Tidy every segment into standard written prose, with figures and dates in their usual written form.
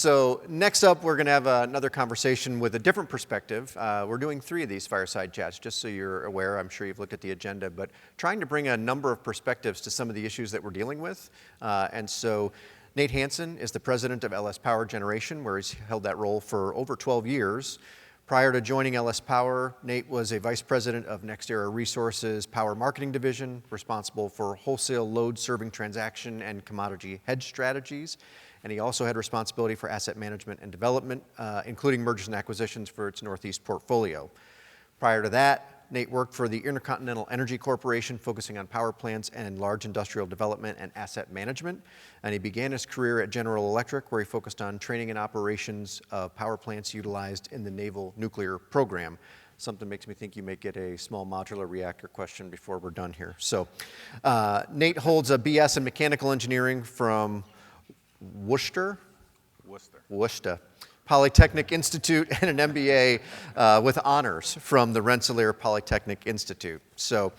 So next up, we're going to have another conversation with a different perspective. We're doing 3 of these Fireside Chats, just so you're aware. I'm sure you've looked at the agenda, but trying to bring a number of perspectives to some of the issues that we're dealing with. And so Nate Hanson is the president of LS Power Generation, where he's held that role for over 12 years. Prior to joining LS Power, Nate was a vice president of NextEra Resources Power Marketing Division, responsible for wholesale load serving transaction and commodity hedge strategies. And he also had responsibility for asset management and development, including mergers and acquisitions for its Northeast portfolio. Prior to that, Nate worked for the Intercontinental Energy Corporation, focusing on power plants and large industrial development and asset management. And he began his career at General Electric, where he focused on training and operations of power plants utilized in the naval nuclear program. Something makes me think you may get a small modular reactor question before we're done here. So Nate holds a BS in mechanical engineering from Worcester Polytechnic Institute and an MBA with honors from the Rensselaer Polytechnic Institute. So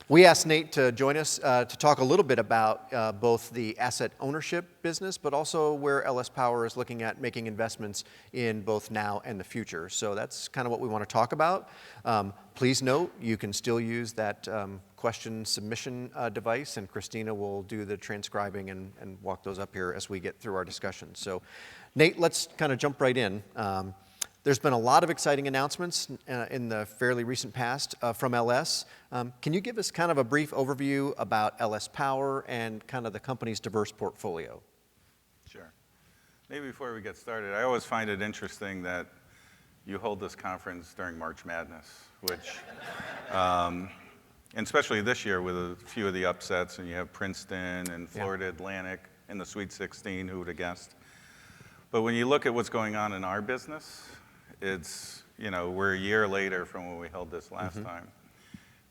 we asked Nate to join us to talk a little bit about both the asset ownership business, but also where LS Power is looking at making investments in both now and the future. So that's kind of what we want to talk about. Please note, you can still use that question submission device, and Christina will do the transcribing and walk those up here as we get through our discussion. So Nate, let's kind of jump right in. There's been a lot of exciting announcements in the fairly recent past from LS. Can you give us kind of a brief overview about LS Power and kind of the company's diverse portfolio? Sure. Maybe before we get started, I always find it interesting that you hold this conference during March Madness, which, and especially this year with a few of the upsets, and you have Princeton and Florida Atlantic in the Sweet 16, who would have guessed? But when you look at what's going on in our business, it's, we're a year later from when we held this last time.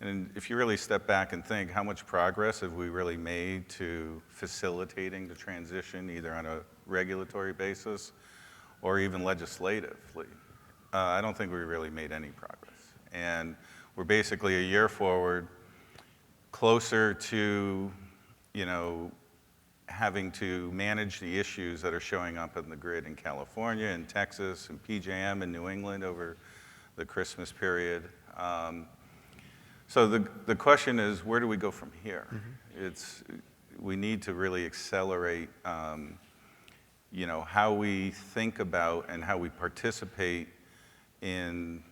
And if you really step back and think, how much progress have we really made to facilitating the transition, either on a regulatory basis or even legislatively? I don't think we really made any progress. And we're basically a year forward, closer to, having to manage the issues that are showing up in the grid in California and Texas and PJM in New England over the Christmas period. So the question is, where do we go from here? We need to really accelerate, how we think about and how we participate in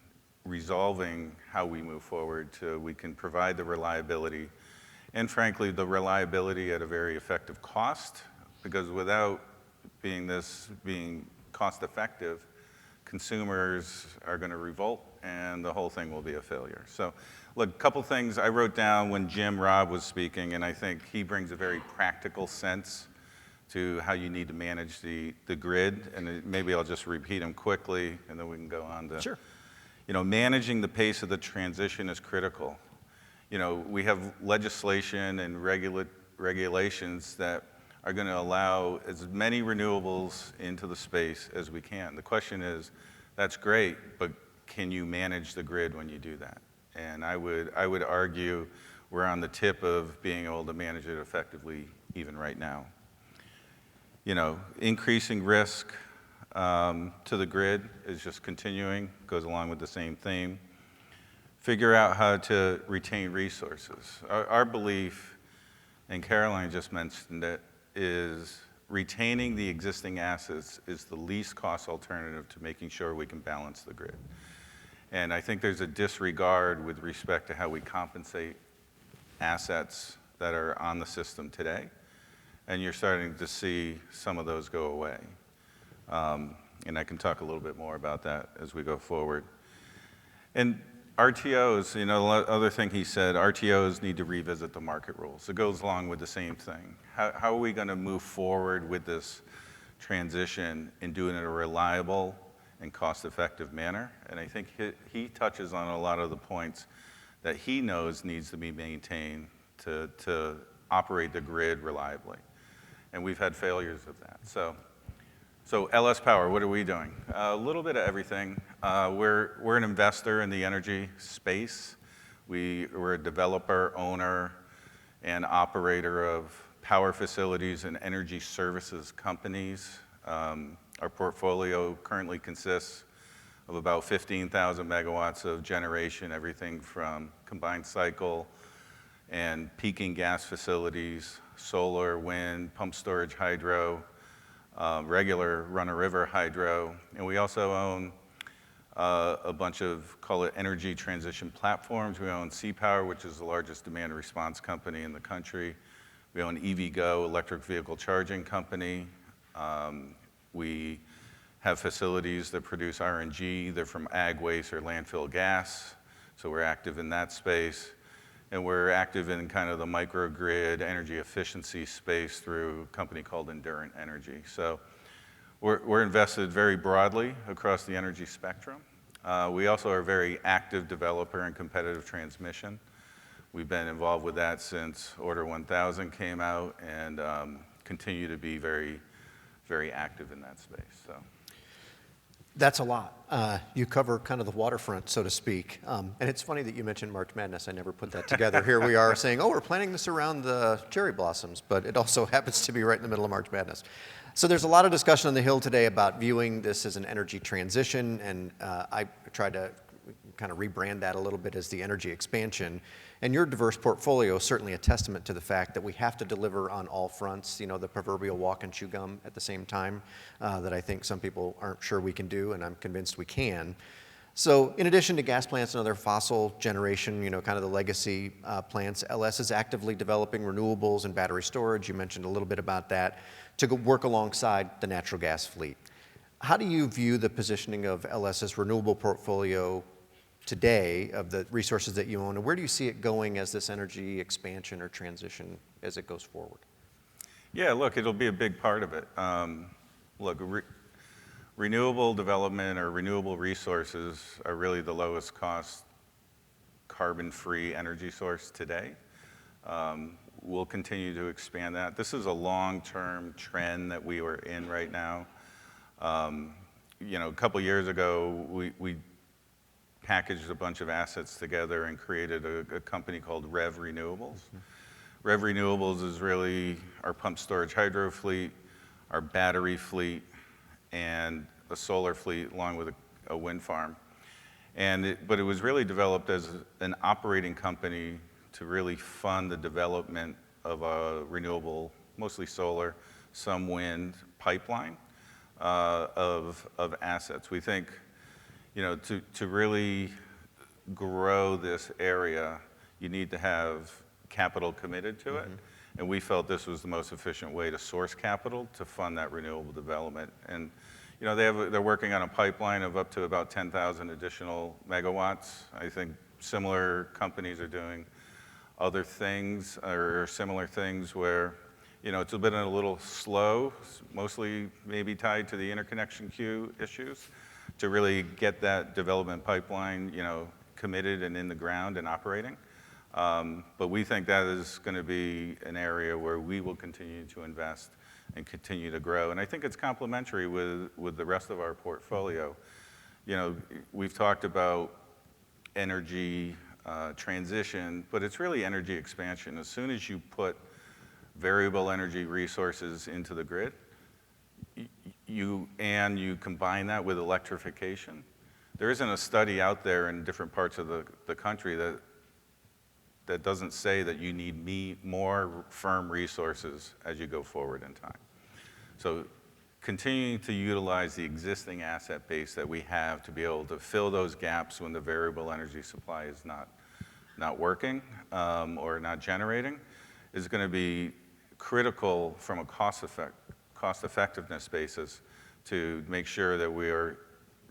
resolving how we move forward so we can provide the reliability and frankly, the reliability at a very effective cost, because without being cost effective, consumers are going to revolt and the whole thing will be a failure. So look, a couple things I wrote down when Jim Robb was speaking, and I think he brings a very practical sense to how you need to manage the grid, and maybe I'll just repeat them quickly and then we can go on to, Sure. Managing the pace of the transition is critical. We have legislation and regulations that are going to allow as many renewables into the space as we can. The question is, that's great, but can you manage the grid when you do that? And I would argue we're on the tip of being able to manage it effectively even right now. Increasing risk to the grid is just continuing, goes along with the same theme. Figure out how to retain resources. Our belief, and Caroline just mentioned it, is retaining the existing assets is the least cost alternative to making sure we can balance the grid. And I think there's a disregard with respect to how we compensate assets that are on the system today. And you're starting to see some of those go away. And I can talk a little bit more about that as we go forward. And RTOs, the other thing he said, RTOs need to revisit the market rules. It goes along with the same thing. How are we going to move forward with this transition and do it in a reliable and cost-effective manner? And I think he touches on a lot of the points that he knows needs to be maintained to operate the grid reliably. And we've had failures of that. So LS Power, what are we doing? A little bit of everything. We're an investor in the energy space. We're a developer, owner, and operator of power facilities and energy services companies. Our portfolio currently consists of about 15,000 megawatts of generation, everything from combined cycle and peaking gas facilities, solar, wind, pump storage hydro, regular run-of-river hydro. And we also own a bunch of, call it energy transition platforms. We own C-Power, which is the largest demand response company in the country. We own EVgo, electric vehicle charging company. We have facilities that produce RNG, either from ag waste or landfill gas. So we're active in that space. And we're active in kind of the microgrid energy efficiency space through a company called Endurant Energy. So we're invested very broadly across the energy spectrum. We also are a very active developer in competitive transmission. We've been involved with that since Order 1000 came out and continue to be very, very active in that space. So. That's a lot. You cover kind of the waterfront, so to speak. And it's funny that you mentioned March Madness. I never put that together. Here we are saying, oh, we're planning this around the cherry blossoms, but it also happens to be right in the middle of March Madness. So there's a lot of discussion on the Hill today about viewing this as an energy transition, and I tried to kind of rebrand that a little bit as the energy expansion. And your diverse portfolio is certainly a testament to the fact that we have to deliver on all fronts, you know, the proverbial walk and chew gum at the same time that I think some people aren't sure we can do, and I'm convinced we can. So in addition to gas plants and other fossil generation, you know, kind of the legacy plants, LS is actively developing renewables and battery storage. You mentioned a little bit about that to work alongside the natural gas fleet. How do you view the positioning of LS's renewable portfolio today of the resources that you own, and where do you see it going as this energy expansion or transition as it goes forward? Yeah, look, it'll be a big part of it. Renewable development or renewable resources are really the lowest cost carbon-free energy source today. We'll continue to expand that. This is a long-term trend that we are in right now. You know, a couple years ago, we packaged a bunch of assets together and created a company called Rev Renewables. Mm-hmm. Rev Renewables is really our pump storage hydro fleet, our battery fleet, and a solar fleet along with a wind farm. But it was really developed as an operating company to really fund the development of a renewable, mostly solar, some wind pipeline of assets. We think, you know, to really grow this area, you need to have capital committed to it. Mm-hmm. And we felt this was the most efficient way to source capital to fund that renewable development. And, you know, they're working on a pipeline of up to about 10,000 additional megawatts. I think similar companies are doing other things or similar things where, you know, it's been a little slow, mostly maybe tied to the interconnection queue issues, to really get that development pipeline, you know, committed and in the ground and operating. But we think that is going to be an area where we will continue to invest and continue to grow. And I think it's complementary with the rest of our portfolio. You know, we've talked about energy transition, but it's really energy expansion. As soon as you put variable energy resources into the grid, you combine that with electrification, there isn't a study out there in different parts of the country that doesn't say that you need more firm resources as you go forward in time. So continuing to utilize the existing asset base that we have to be able to fill those gaps when the variable energy supply is not working or not generating is going to be critical from a cost effectiveness basis to make sure that we are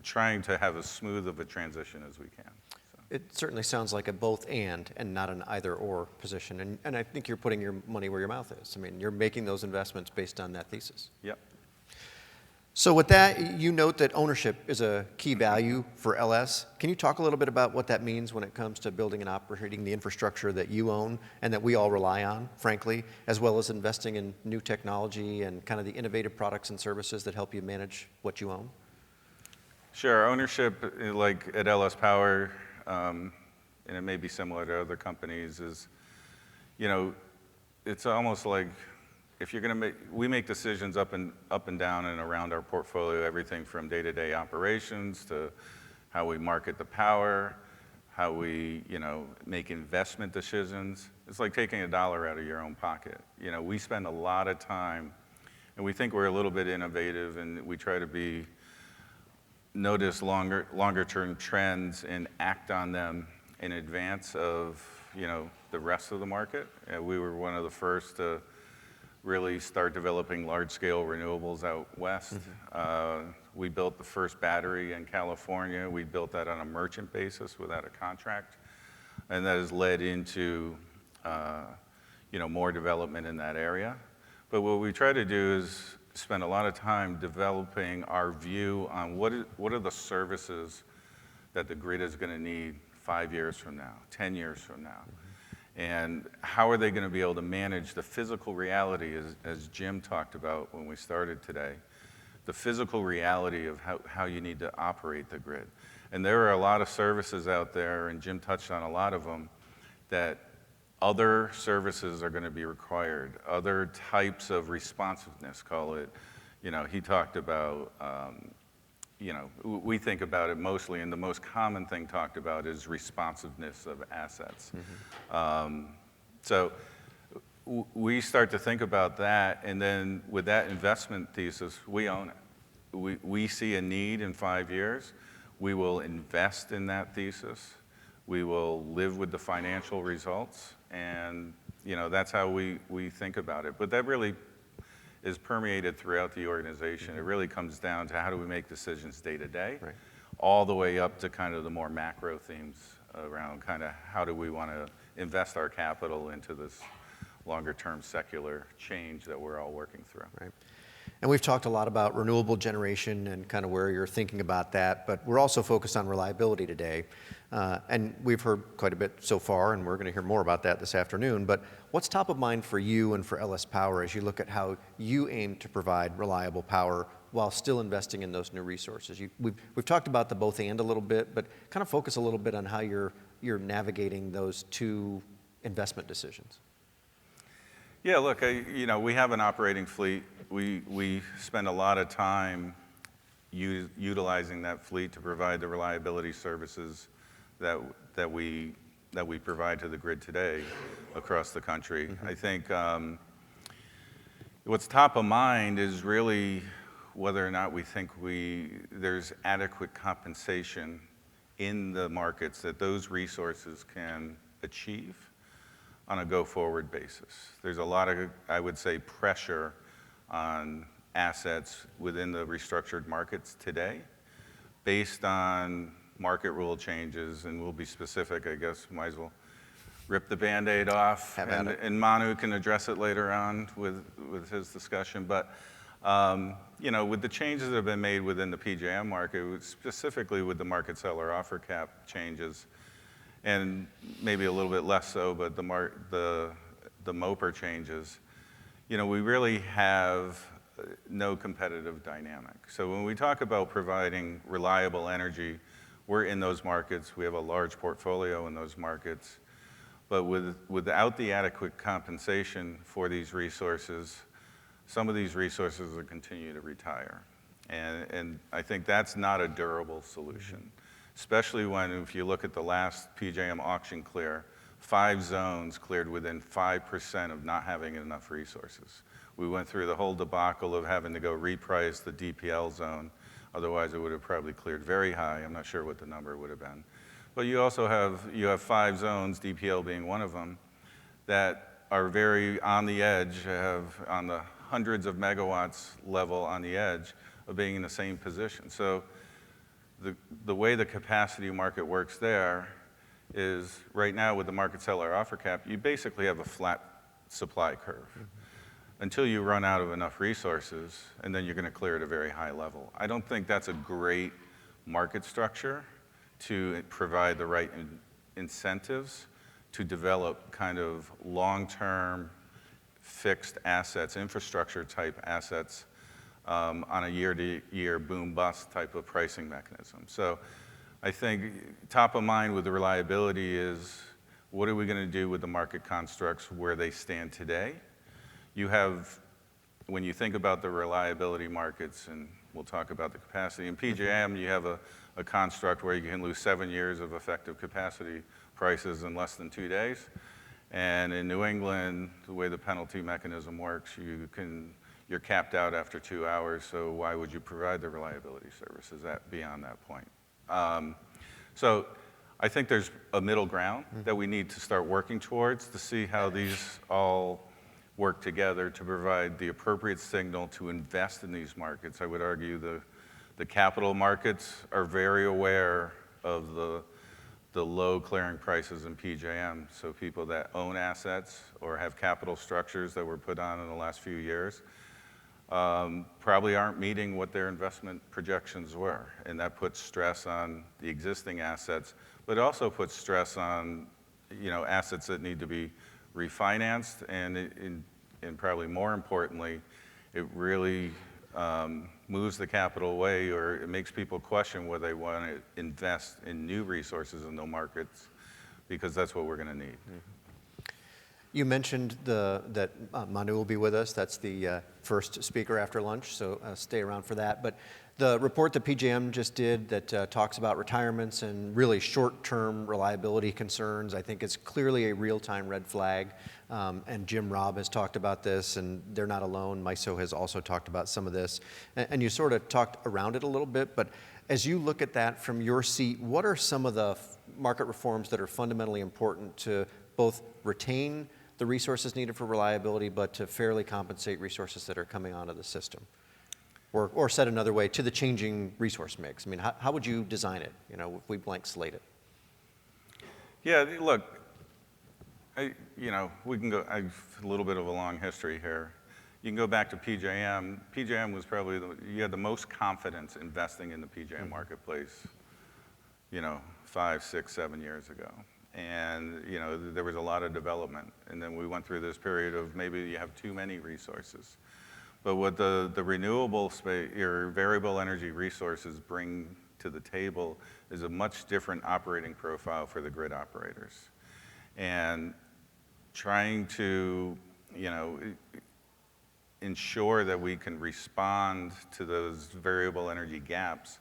trying to have as smooth of a transition as we can. So. It certainly sounds like a both and not an either or position. And I think you're putting your money where your mouth is. I mean, you're making those investments based on that thesis. Yep. So with that, you note that ownership is a key value for LS. Can you talk a little bit about what that means when it comes to building and operating the infrastructure that you own and that we all rely on, frankly, as well as investing in new technology and kind of the innovative products and services that help you manage what you own? Sure. Ownership, like at LS Power, and it may be similar to other companies, is, you know, it's almost like if you're going to we make decisions up and down and around our portfolio, everything from day-to-day operations to how we market the power, how we, make investment decisions. It's like taking $1 out of your own pocket. We spend a lot of time, and we think we're a little bit innovative, and we try to notice longer-term trends and act on them in advance of, the rest of the market. We were one of the first to really start developing large-scale renewables out west. We built the first battery in California. We built that on a merchant basis without a contract, and that has led into more development in that area. But what we try to do is spend a lot of time developing our view on what are the services that the grid is going to need 5 years from now, 10 years from now. And how are they going to be able to manage the physical reality, as Jim talked about when we started today, the physical reality of how you need to operate the grid. And there are a lot of services out there, and Jim touched on a lot of them, that other services are going to be required, other types of responsiveness, call it. He talked about, we think about it mostly, and the most common thing talked about is responsiveness of assets. So we start to think about that, and then with that investment thesis, we own it. We see a need in 5 years. We will invest in that thesis. We will live with the financial results, and that's how we think about it. But that really is permeated throughout the organization. It really comes down to how do we make decisions day to day, all the way up to kind of the more macro themes around kind of how do we want to invest our capital into this longer-term secular change that we're all working through. Right. And we've talked a lot about renewable generation and kind of where you're thinking about that, but we're also focused on reliability today. And we've heard quite a bit so far, and we're going to hear more about that this afternoon. But what's top of mind for you and for LS Power as you look at how you aim to provide reliable power while still investing in those new resources? We've talked about the both and a little bit, but kind of focus a little bit on how you're navigating those two investment decisions. Yeah, look, we have an operating fleet. We spend a lot of time utilizing that fleet to provide the reliability services that we provide to the grid today across the country. I think what's top of mind is really whether or not we think there's adequate compensation in the markets that those resources can achieve on a go-forward basis. There's a lot of, I would say, pressure on assets within the restructured markets today based on market rule changes, and we'll be specific, I guess, might as well rip the Band-Aid off, and Manu can address it later on with his discussion. But, with the changes that have been made within the PJM market, specifically with the market seller offer cap changes, and maybe a little bit less so, but the MOPR changes, we really have no competitive dynamic. So when we talk about providing reliable energy, we're in those markets. We have a large portfolio in those markets. But without the adequate compensation for these resources, some of these resources will continue to retire. And I think that's not a durable solution. Especially if you look at the last PJM auction clear, 5 zones cleared within 5% of not having enough resources. We went through the whole debacle of having to go reprice the DPL zone. Otherwise, it would have probably cleared very high. I'm not sure what the number would have been. But you also have 5 zones, DPL being one of them, that are very on the edge, on the hundreds of megawatts level on the edge of being in the same position. So the way the capacity market works there is right now with the market seller offer cap, you basically have a flat supply curve until you run out of enough resources, and then you're going to clear at a very high level. I don't think that's a great market structure to provide the right incentives to develop kind of long-term fixed assets, infrastructure type assets on a year-to-year boom-bust type of pricing mechanism. So I think top of mind with the reliability is what are we going to do with the market constructs where they stand today? You have when you think about the reliability markets, and we'll talk about the capacity, in PJM you have a construct where you can lose 7 years of effective capacity prices in less than 2 days. And in New England, the way the penalty mechanism works, you're capped out after 2 hours, so why would you provide the reliability services beyond that point? So I think there's a middle ground that we need to start working towards to see how these all work together to provide the appropriate signal to invest in these markets. I would argue the capital markets are very aware of the low clearing prices in PJM. So people that own assets or have capital structures that were put on in the last few years probably aren't meeting what their investment projections were. And that puts stress on the existing assets, but it also puts stress on assets that need to be refinanced. And probably more importantly, it really moves the capital away, or it makes people question whether they want to invest in new resources in the markets, because that's what we're going to need. You mentioned that Manu will be with us. That's the first speaker after lunch, so stay around for that. But the report that PJM just did that talks about retirements and really short-term reliability concerns, I think is clearly a real-time red flag. And Jim Robb has talked about this, and they're not alone. MISO has also talked about some of this. And you sort of talked around it a little bit, but as you look at that from your seat, what are some of the market reforms that are fundamentally important to both retain the resources needed for reliability, but to fairly compensate resources that are coming onto the system? Or said another way, to the changing resource mix. I mean, how would you design it, if we blank slate it? Yeah, look, we can go, I've a little bit of a long history here. You can go back to PJM. PJM was probably, you had the most confidence investing in the PJM marketplace, 5, 6, 7 years ago. And, there was a lot of development. And then we went through this period of maybe you have too many resources. But what the renewable space, your variable energy resources bring to the table is a much different operating profile for the grid operators. And trying to, ensure that we can respond to those variable energy gaps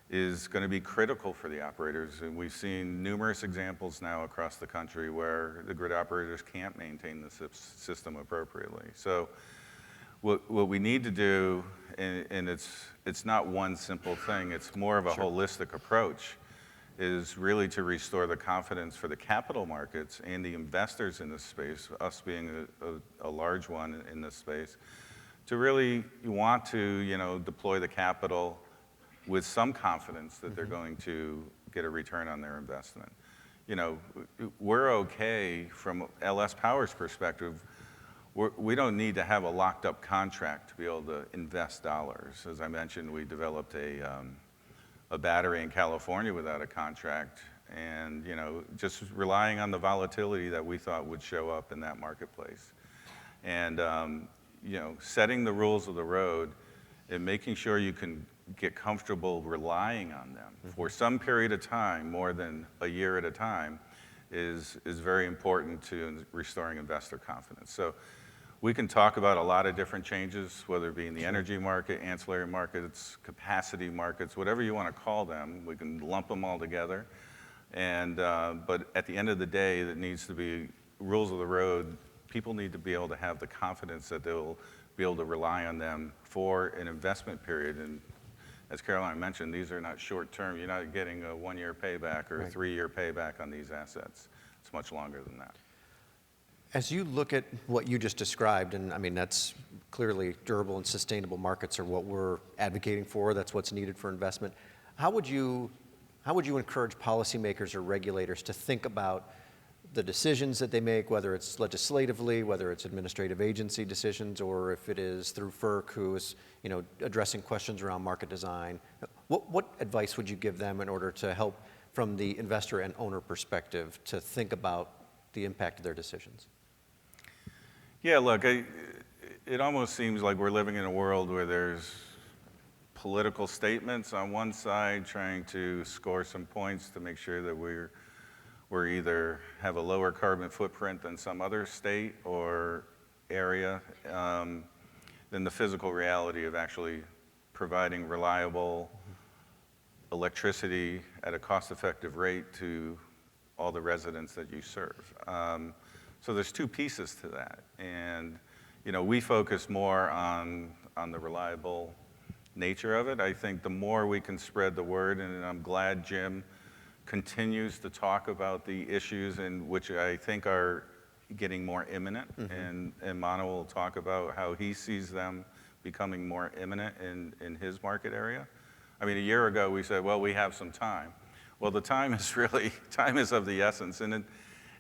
is going to be critical for the operators. And we've seen numerous examples now across the country where the grid operators can't maintain the system appropriately. So what we need to do, and it's not one simple thing, it's more of a holistic approach, is really to restore the confidence for the capital markets and the investors in this space, us being a large one in this space, to really want to deploy the capital with some confidence that they're going to get a return on their investment. We're okay from LS Power's perspective. We don't need to have a locked up contract to be able to invest dollars. As I mentioned, we developed a battery in California without a contract, and just relying on the volatility that we thought would show up in that marketplace. And setting the rules of the road and making sure you can get comfortable relying on them for some period of time, more than a year at a time, is very important to restoring investor confidence. So we can talk about a lot of different changes, whether it be in the energy market, ancillary markets, capacity markets, whatever you want to call them. We can lump them all together. And but at the end of the day, it needs to be rules of the road. People need to be able to have the confidence that they'll be able to rely on them for an investment period. And as Caroline mentioned, these are not short term. You're not getting a 1-year payback or a 3-year payback on these assets. It's much longer than that. As you look at what you just described, and I mean, that's clearly durable and sustainable markets are what we're advocating for. That's what's needed for investment. How would you encourage policymakers or regulators to think about the decisions that they make, whether it's legislatively, whether it's administrative agency decisions, or if it is through FERC, who is addressing questions around market design? What advice would you give them in order to help from the investor and owner perspective to think about the impact of their decisions? Yeah, look, it almost seems like we're living in a world where there's political statements on one side trying to score some points to make sure that we're either have a lower carbon footprint than some other state or area. than the physical reality of actually providing reliable electricity at a cost-effective rate to all the residents that you serve. So there's two pieces to that. And we focus more on the reliable nature of it. I think the more we can spread the word, and I'm glad Jim continues to talk about the issues in which I think are getting more imminent, and Mano will talk about how he sees them becoming more imminent in his market area. I mean, a year ago we said, well, we have some time. Well, the time is of the essence, and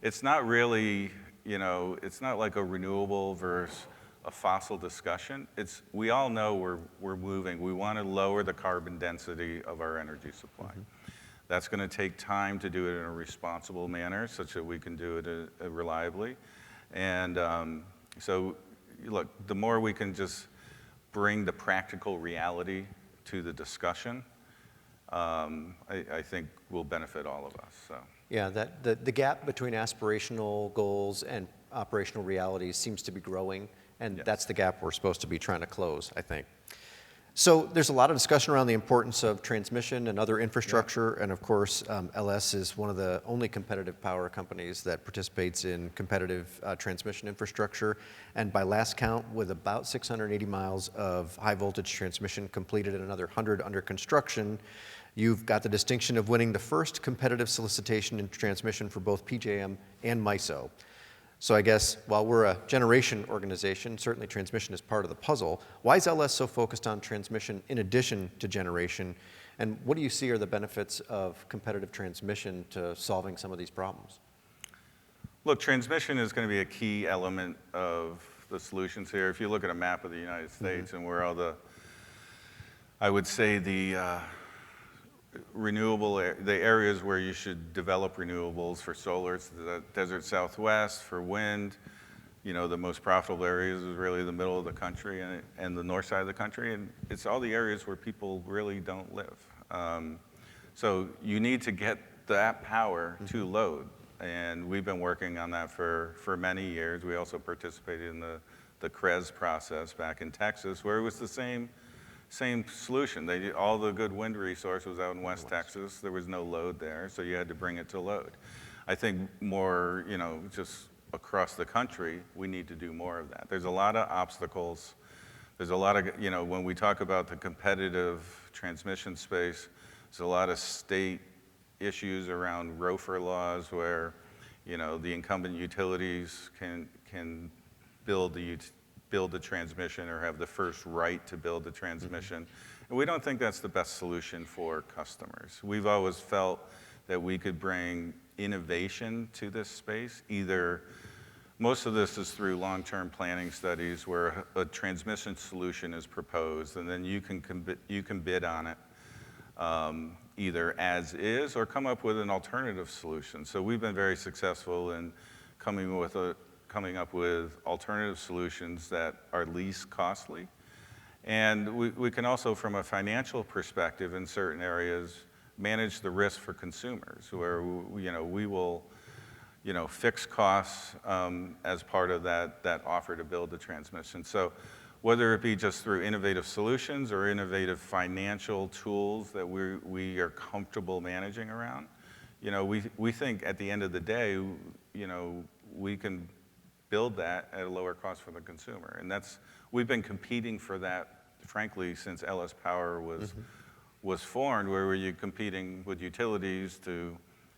it's not really, it's not like a renewable versus a fossil discussion. We all know we're moving. We want to lower the carbon density of our energy supply. That's going to take time to do it in a responsible manner such that we can do it reliably. And so, look, the more we can just bring the practical reality to the discussion, I think will benefit all of us. So. Yeah, the gap between aspirational goals and operational realities seems to be growing, and that's the gap we're supposed to be trying to close, I think. So there's a lot of discussion around the importance of transmission and other infrastructure, and of course, LS is one of the only competitive power companies that participates in competitive transmission infrastructure. And by last count, with about 680 miles of high voltage transmission completed and another 100 under construction, you've got the distinction of winning the first competitive solicitation in transmission for both PJM and MISO. So I guess while we're a generation organization, certainly transmission is part of the puzzle. Why is LS so focused on transmission in addition to generation? And what do you see are the benefits of competitive transmission to solving some of these problems? Look, transmission is going to be a key element of the solutions here. If you look at a map of the United States and where all I would say the the areas where you should develop renewables for solar, it's the desert Southwest, for wind. The most profitable areas is really the middle of the country and the north side of the country, and it's all the areas where people really don't live. So you need to get that power to load, and we've been working on that for many years. We also participated in the CREZ process back in Texas, where it was the same solution. All the good wind resource was out in West Texas. There was no load there, so you had to bring it to load. I think more, just across the country, we need to do more of that. There's a lot of obstacles. There's a lot of, when we talk about the competitive transmission space, there's a lot of state issues around ROFR laws where, the incumbent utilities can build the transmission or have the first right to build the transmission. And we don't think that's the best solution for customers. We've always felt that we could bring innovation to this space. Most of this is through long-term planning studies where a transmission solution is proposed, and then you can bid on it either as is or come up with an alternative solution. So we've been very successful in coming up with alternative solutions that are least costly. And we can also, from a financial perspective in certain areas, manage the risk for consumers, where we will fix costs as part of that offer to build the transmission. So whether it be just through innovative solutions or innovative financial tools that we are comfortable managing around, we think at the end of the day, we can build that at a lower cost for the consumer. And we've been competing for that, frankly, since LS Power was formed, where you're competing with utilities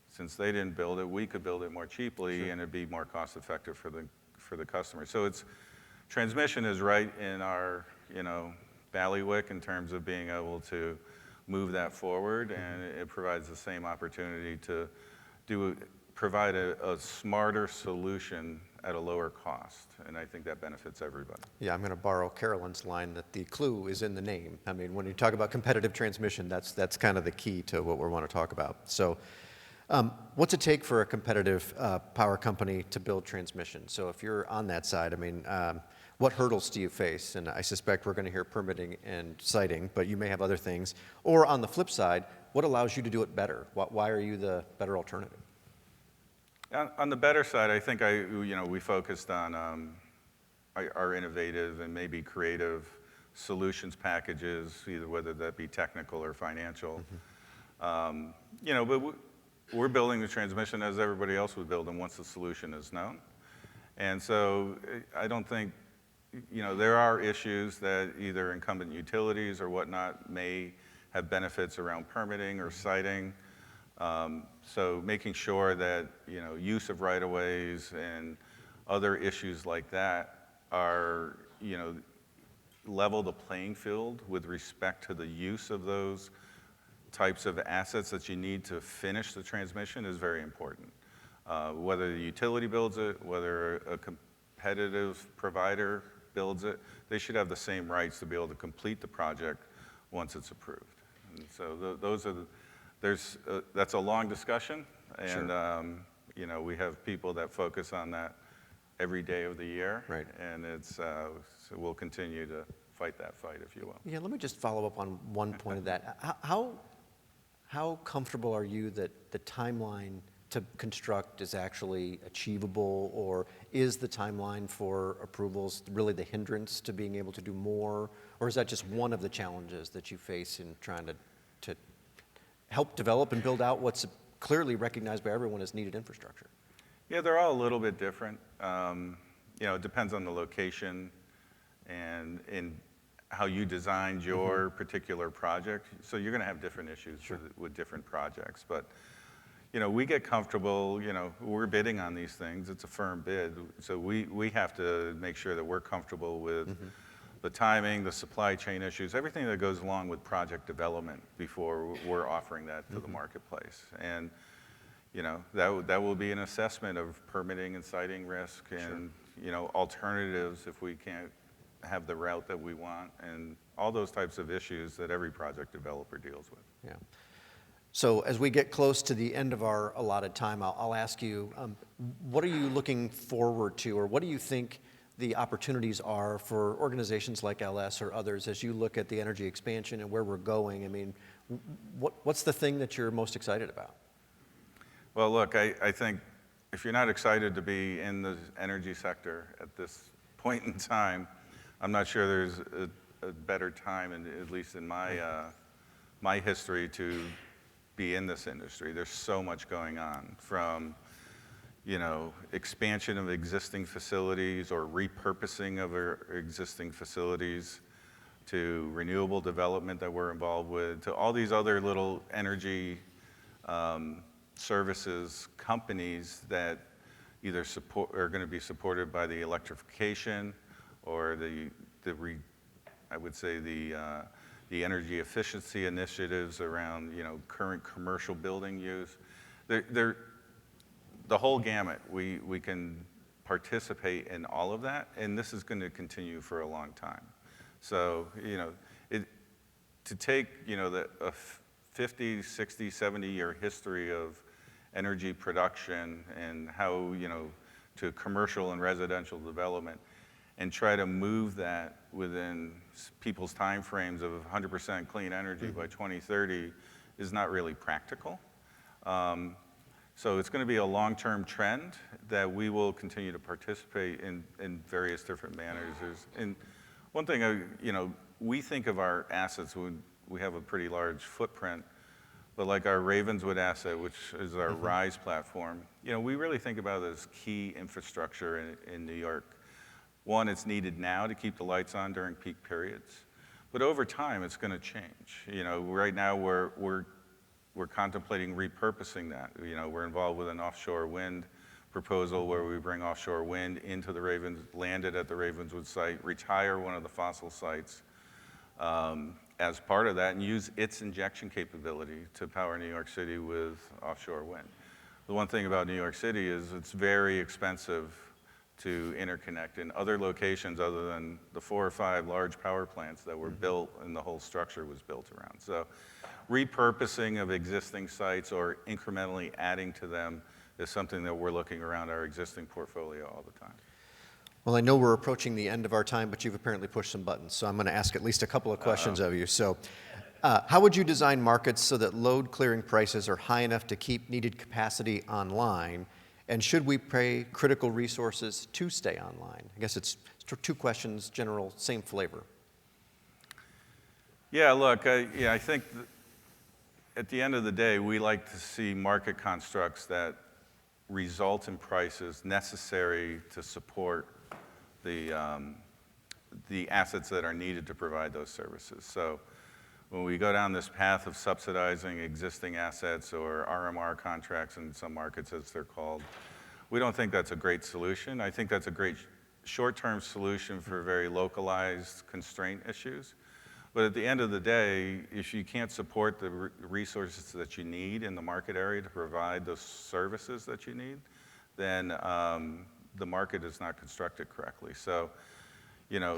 since they didn't build it, we could build it more cheaply and it'd be more cost effective for the customer. So transmission is right in our, ballywick in terms of being able to move that forward, and it provides the same opportunity to provide a smarter solution at a lower cost, and I think that benefits everybody. Yeah, I'm going to borrow Carolyn's line that the clue is in the name. I mean, when you talk about competitive transmission, that's kind of the key to what we want to talk about. So what's it take for a competitive power company to build transmission? So if you're on that side, I mean, what hurdles do you face? And I suspect we're going to hear permitting and siting, but you may have other things. Or on the flip side, what allows you to do it better? Why are you the better alternative? On the better side, I think we focused on are innovative and maybe creative solutions packages, either whether that be technical or financial. You know, but we're building the transmission as everybody else would build them once the solution is known. And so I don't think, you know, there are issues that either incumbent utilities or whatnot may have benefits around permitting or siting. So making sure that, you know, use of right-of-ways and other issues like that are, you know, level the playing field with respect to the use of those types of assets that you need to finish the transmission is very important. Whether the utility builds it, whether a competitive provider builds it, they should have the same rights to be able to complete the project once it's approved. And so those are that's a long discussion, and Sure. you know, we have people that focus on that every day of the year, Right. and it's so we'll continue to fight that fight, if you will. Yeah, let me just follow up on one point of that. How comfortable are you that the timeline to construct is actually achievable, or is the timeline for approvals really the hindrance to being able to do more, or is that just one of the challenges that you face in trying to help develop and build out what's clearly recognized by everyone as needed infrastructure? Yeah, they're all a little bit different. You know, it depends on the location and in how you designed your particular project. So you're going to have different issues with different projects. But, you know, we get comfortable, you know, we're bidding on these things. It's a firm bid. So we have to make sure that we're comfortable with the timing, the supply chain issues, everything that goes along with project development before we're offering that to the marketplace. And, you know, that will be an assessment of permitting and siting risk and, you know, alternatives if we can't have the route that we want, and all those types of issues that every project developer deals with. Yeah. So as we get close to the end of our allotted time, I'll ask you, what are you looking forward to, or what do you think the opportunities are for organizations like LS or others as you look at the energy expansion and where we're going? I mean, what's the thing that you're most excited about? Well, look, I think if you're not excited to be in the energy sector at this point in time, I'm not sure there's a better time, at least in my history, to be in this industry. There's so much going on, from, you know, expansion of existing facilities or repurposing of our existing facilities, to renewable development that we're involved with, to all these other little energy services companies that either are going to be supported by the electrification or I would say the energy efficiency initiatives around, you know, current commercial building use. The whole gamut. We can participate in all of that, and this is going to continue for a long time. So, you know, to take, you know, a 50, 60, 70-year history of energy production and how, you know, to commercial and residential development, and try to move that within people's timeframes of 100% clean energy by 2030 is not really practical. So it's going to be a long-term trend that we will continue to participate in various different manners. And one thing, you know, we think of our assets, we have a pretty large footprint, but like our Ravenswood asset, which is our RISE platform, you know, we really think about it as key infrastructure in New York. One, it's needed now to keep the lights on during peak periods, but over time it's going to change. You know, right now we're contemplating repurposing that. You know, we're involved with an offshore wind proposal where we bring offshore wind into land it at the Ravenswood site, retire one of the fossil sites as part of that, and use its injection capability to power New York City with offshore wind. The one thing about New York City is it's very expensive to interconnect in other locations other than the 4 or 5 large power plants that were built and the whole structure was built around. So repurposing of existing sites or incrementally adding to them is something that we're looking around our existing portfolio all the time. Well, I know we're approaching the end of our time, but you've apparently pushed some buttons, so I'm going to ask at least a couple of questions of you. So how would you design markets so that load clearing prices are high enough to keep needed capacity online, And should we pay critical resources to stay online? I guess it's two questions, general, same flavor. Yeah, look, I think at the end of the day, we like to see market constructs that result in prices necessary to support the assets that are needed to provide those services. So when we go down this path of subsidizing existing assets or RMR contracts in some markets, as they're called, we don't think that's a great solution. I think that's a great short-term solution for very localized constraint issues. But at the end of the day, if you can't support the resources that you need in the market area to provide those services that you need, then the market is not constructed correctly. So, you know,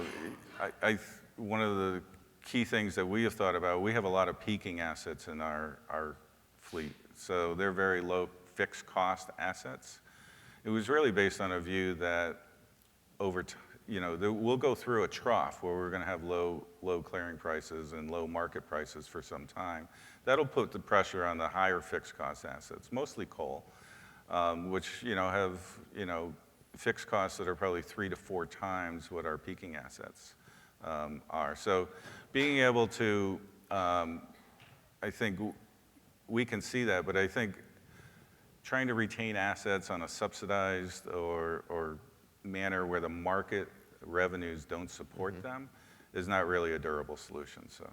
one of the key things that we have thought about, we have a lot of peaking assets in our fleet. So they're very low fixed cost assets. It was really based on a view that over time, you know, we'll go through a trough where we're going to have low clearing prices and low market prices for some time. That'll put the pressure on the higher fixed cost assets, mostly coal, which, you know, have, you know, fixed costs that are probably 3 to 4 times what our peaking assets are. So being able to, I think we can see that, but I think trying to retain assets on a subsidized or manner where the market revenues don't support them is not really a durable solution. So,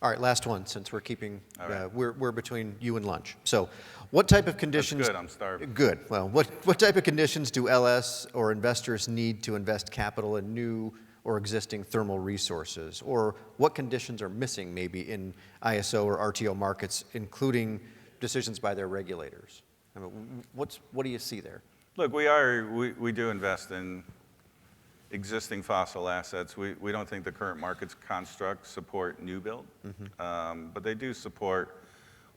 all right, last one, since we're keeping, right. We're between you and lunch. So what type of conditions? That's good, I'm starving. Good. Well, what type of conditions do LS or investors need to invest capital in new or existing thermal resources? Or what conditions are missing maybe in ISO or RTO markets, including decisions by their regulators? I mean, what do you see there? Look, we do invest in existing fossil assets. We don't think the current market's constructs support new build, but they do support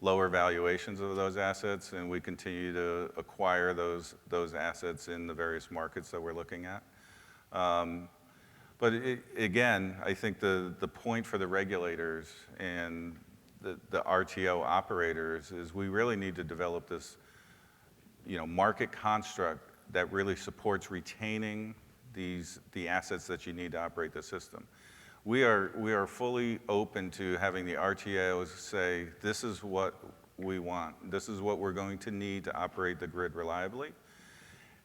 lower valuations of those assets, and we continue to acquire those assets in the various markets that we're looking at. But again, I think the point for the regulators and the RTO operators is we really need to develop this, you know, market construct that really supports retaining the assets that you need to operate the system. We are fully open to having the RTOs say, this is what we want. This is what we're going to need to operate the grid reliably.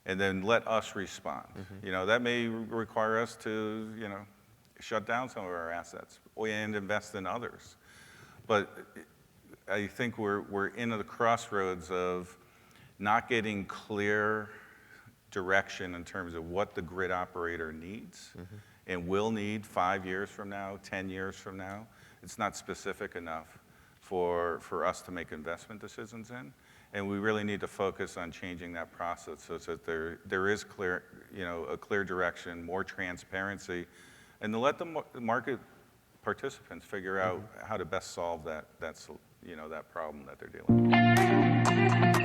And then let us respond. You know, that may require us to, you know, shut down some of our assets and invest in others. But I think we're in the crossroads of not getting clear direction in terms of what the grid operator needs and will need 5 years from now, 10 years from now. It's not specific enough for us to make investment decisions in. And we really need to focus on changing that process so that there is clear, you know, a clear direction, more transparency, and to let the market participants figure out how to best solve that problem that they're dealing with.